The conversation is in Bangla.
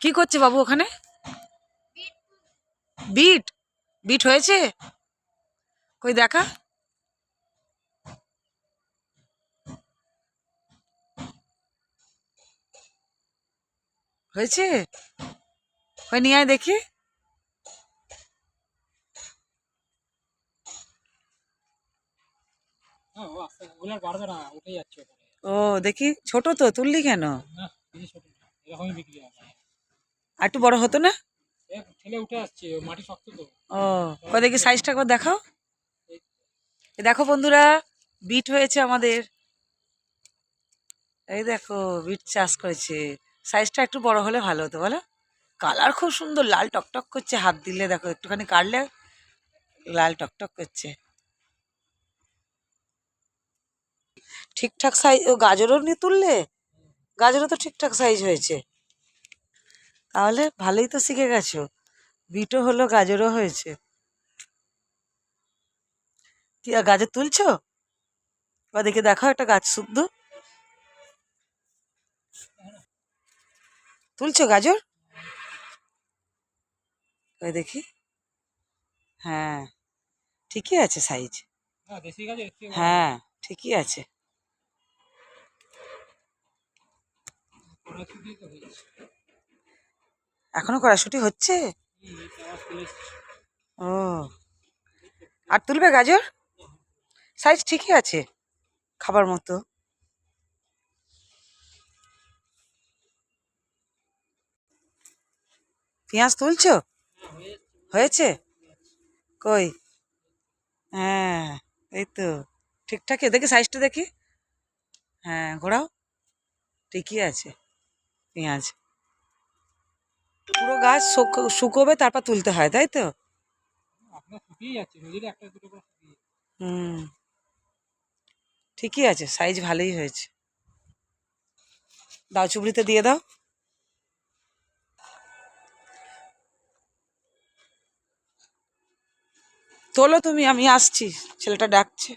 কি করছে বাবু ওখানে? বিট বিট হয়েছে? কই দেখা। হয়েছে? কই নিয়ে আয় দেখি। ও দেখি, ছোট তো, তুললি কেন? আর একটু বড় হতো না? ও, কই দেখি সাইজটা একবার দেখাও। দেখো বন্ধুরা, বিট হয়েছে আমাদের। এই দেখো, বিট চাষ করেছে। সাইজটা একটু বড় হলে ভালো হতো বলো। কালার খুব সুন্দর, লাল টকটক করছে, হাত দিলে দেখো একটুখানি কাটলে লাল টকটক করছে। ঠিকঠাক সাইজ। ও গাজরও নিয়ে তুললে? গাজরও তো ঠিকঠাক সাইজ হয়েছে। তাহলে ভালোই তো শিখে গেছো, বিটও হলো গাজরও হয়েছে। কি গাজর তুলছো? ওদিকে দেখো একটা গাছ শুদ্ধ তুলছো গাজর। ওই দেখি। হ্যাঁ, ঠিকই আছে সাইজ। হ্যাঁ, ঠিকই আছে। এখনো কড়াশুটি হচ্ছে? ও, আর তুলবে গাজর? সাইজ ঠিকই আছে, খাবার মতো। পেঁয়াজ তুলছো? হয়েছে? কই? হ্যাঁ, এই তো ঠিকঠাক। দেখি সাইজটা দেখি। হ্যাঁ, ঘোরাও। ঠিকই আছে পেঁয়াজ। পুরো গাছ শুকোবে, তারপর তুলতে হয়, তাই তো? হুম, ঠিকই আছে, সাইজ ভালোই হয়েছে। দাও, চুবড়িতে দিয়ে দাও। তোলো তুমি, আমি আসছি, ছেলেটা ডাকছে।